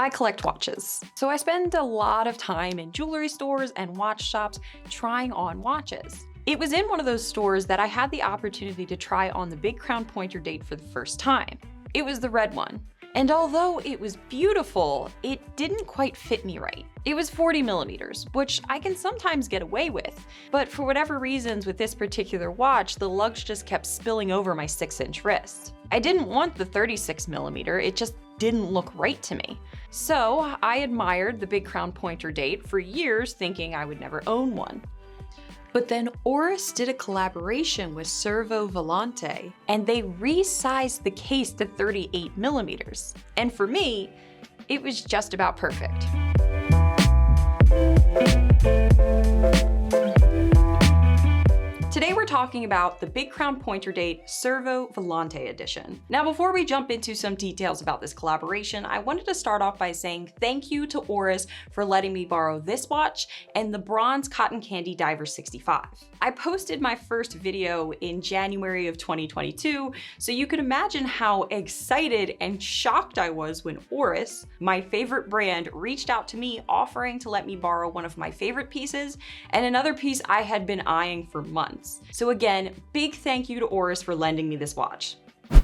I collect watches, so I spend a lot of time in jewelry stores and watch shops trying on watches. It was in one of those stores that I had the opportunity to try on the Big Crown Pointer Date for the first time. It was the red one. And although it was beautiful, it didn't quite fit me right. It was 40 millimeters, which I can sometimes get away with, but for whatever reasons with this particular watch, the lugs just kept spilling over my 6-inch wrist. I didn't want the 36 millimeter, it just didn't look right to me. So I admired the Big Crown Pointer Date for years, thinking I would never own one. But then Oris did a collaboration with Cervo Volante, and they resized the case to 38 millimeters. And for me, it was just about perfect. Today we're talking about the Big Crown Pointer Date Cervo Volante edition. Now before we jump into some details about this collaboration, I wanted to start off by saying thank you to Oris for letting me borrow this watch and the bronze cotton candy Diver 65. I posted my first video in January of 2022, so you can imagine how excited and shocked I was when Oris, my favorite brand, reached out to me offering to let me borrow one of my favorite pieces and another piece I had been eyeing for months. So again, big thank you to Oris for lending me this watch.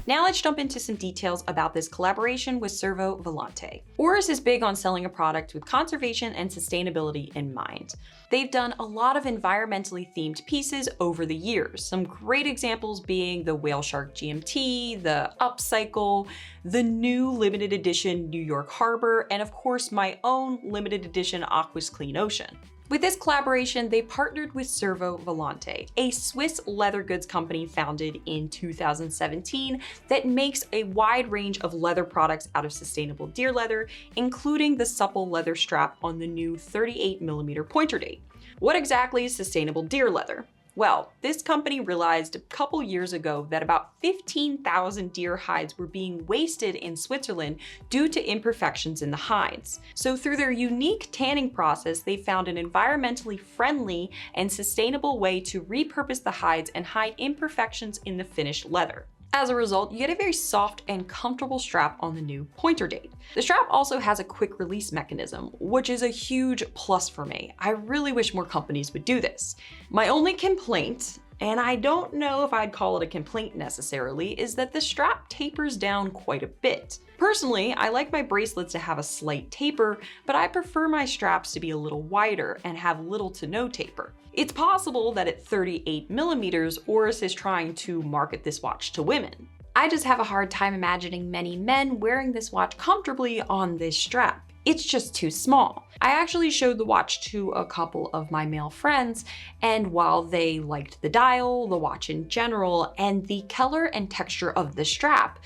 Now let's jump into some details about this collaboration with Cervo Volante. Oris is big on selling a product with conservation and sustainability in mind. They've done a lot of environmentally themed pieces over the years, some great examples being the Whale Shark GMT, the Upcycle, the new limited edition New York Harbor, and of course my own limited edition Aqua's Clean Ocean. With this collaboration, they partnered with Cervo Volante, a Swiss leather goods company founded in 2017 that makes a wide range of leather products out of sustainable deer leather, including the supple leather strap on the new 38 millimeter Pointer Date. What exactly is sustainable deer leather? Well, this company realized a couple years ago that about 15,000 deer hides were being wasted in Switzerland due to imperfections in the hides. So through their unique tanning process, they found an environmentally friendly and sustainable way to repurpose the hides and hide imperfections in the finished leather. As a result, you get a very soft and comfortable strap on the new Pointer Date. The strap also has a quick release mechanism, which is a huge plus for me. I really wish more companies would do this. My only complaint, and I don't know if I'd call it a complaint necessarily, is that the strap tapers down quite a bit. Personally, I like my bracelets to have a slight taper, but I prefer my straps to be a little wider and have little to no taper. It's possible that at 38 millimeters, Oris is trying to market this watch to women. I just have a hard time imagining many men wearing this watch comfortably on this strap. It's just too small. I actually showed the watch to a couple of my male friends, and while they liked the dial, the watch in general, and the color and texture of the strap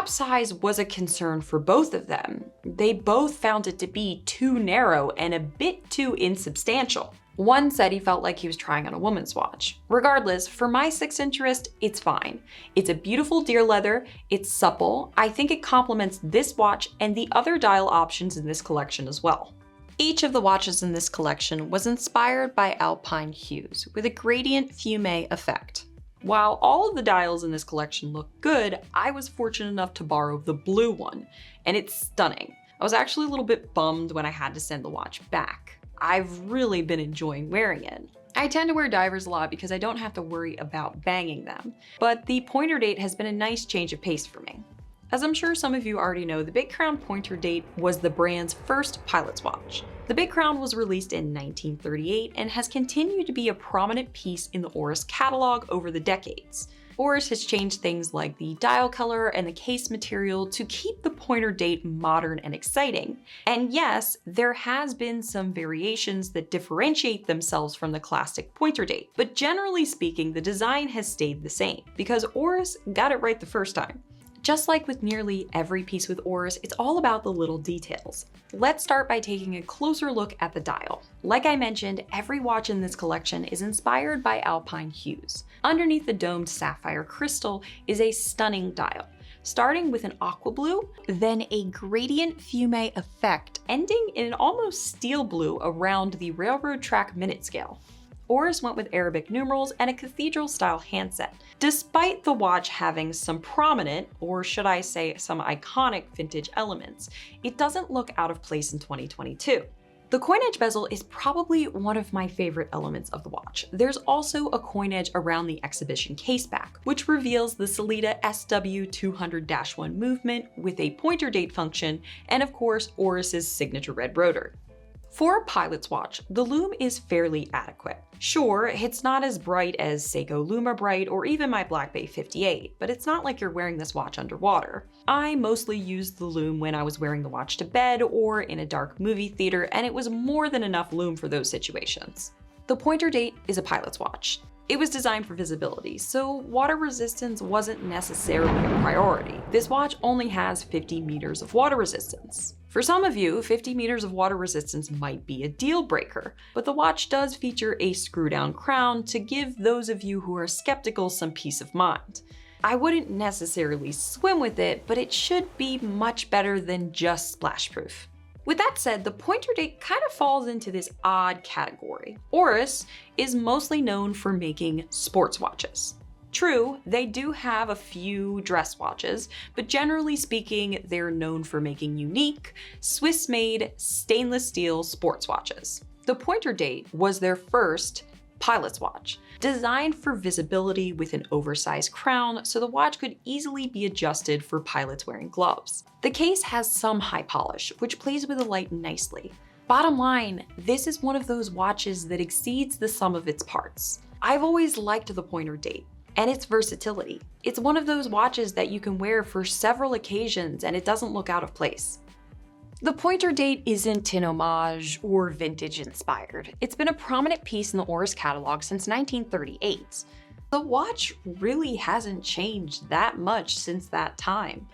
size was a concern for both of them. They both found it to be too narrow and a bit too insubstantial. One said he felt like he was trying on a woman's watch. Regardless, for my 6-inch wrist, it's fine. It's a beautiful deer leather, it's supple. I think it complements this watch and the other dial options in this collection as well. Each of the watches in this collection was inspired by alpine hues with a gradient fume effect. While all of the dials in this collection look good, I was fortunate enough to borrow the blue one, and it's stunning. I was actually a little bit bummed when I had to send the watch back. I've really been enjoying wearing it. I tend to wear divers a lot because I don't have to worry about banging them, but the Pointer Date has been a nice change of pace for me. As I'm sure some of you already know, the Big Crown Pointer Date was the brand's first pilot's watch. The Big Crown was released in 1938 and has continued to be a prominent piece in the Oris catalog over the decades. Oris has changed things like the dial color and the case material to keep the Pointer Date modern and exciting. And yes, there has been some variations that differentiate themselves from the classic Pointer Date, but generally speaking, the design has stayed the same because Oris got it right the first time. Just like with nearly every piece with Oris, it's all about the little details. Let's start by taking a closer look at the dial. Like I mentioned, every watch in this collection is inspired by alpine hues. Underneath the domed sapphire crystal is a stunning dial, starting with an aqua blue, then a gradient fume effect, ending in an almost steel blue around the railroad track minute scale. Oris went with Arabic numerals and a cathedral-style handset. Despite the watch having some prominent, or should I say some iconic vintage elements, it doesn't look out of place in 2022. The coin edge bezel is probably one of my favorite elements of the watch. There's also a coin edge around the exhibition caseback, which reveals the Sellita SW200-1 movement with a pointer date function, and of course, Oris's signature red rotor. For a pilot's watch, the lume is fairly adequate. Sure, it's not as bright as Seiko Luma Bright or even my Black Bay 58, but it's not like you're wearing this watch underwater. I mostly used the lume when I was wearing the watch to bed or in a dark movie theater, and it was more than enough lume for those situations. The pointer date is a pilot's watch. It was designed for visibility, so water resistance wasn't necessarily a priority. This watch only has 50 meters of water resistance. For some of you, 50 meters of water resistance might be a deal breaker, but the watch does feature a screw-down crown to give those of you who are skeptical some peace of mind. I wouldn't necessarily swim with it, but it should be much better than just splash-proof. With that said, the pointer date kind of falls into this odd category. Oris is mostly known for making sports watches. True, they do have a few dress watches, but generally speaking, they're known for making unique, Swiss-made stainless steel sports watches. The pointer date was their first pilot's watch, designed for visibility with an oversized crown so the watch could easily be adjusted for pilots wearing gloves. The case has some high polish, which plays with the light nicely. Bottom line, this is one of those watches that exceeds the sum of its parts. I've always liked the pointer date and its versatility. It's one of those watches that you can wear for several occasions and it doesn't look out of place. The pointer date isn't an homage or vintage inspired. It's been a prominent piece in the Oris catalog since 1938. The watch really hasn't changed that much since that time,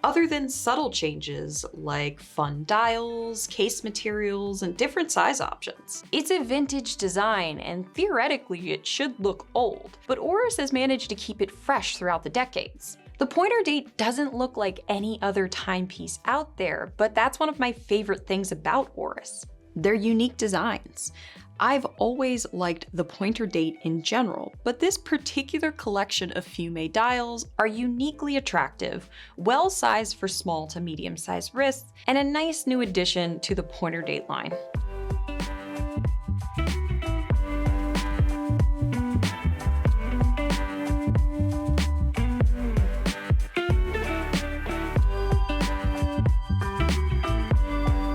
other than subtle changes like fun dials, case materials, and different size options. It's a vintage design, and theoretically it should look old, but Oris has managed to keep it fresh throughout the decades. The pointer date doesn't look like any other timepiece out there, but that's one of my favorite things about Oris. They're unique designs. I've always liked the pointer date in general, but this particular collection of fume dials are uniquely attractive, well-sized for small to medium-sized wrists, and a nice new addition to the pointer date line.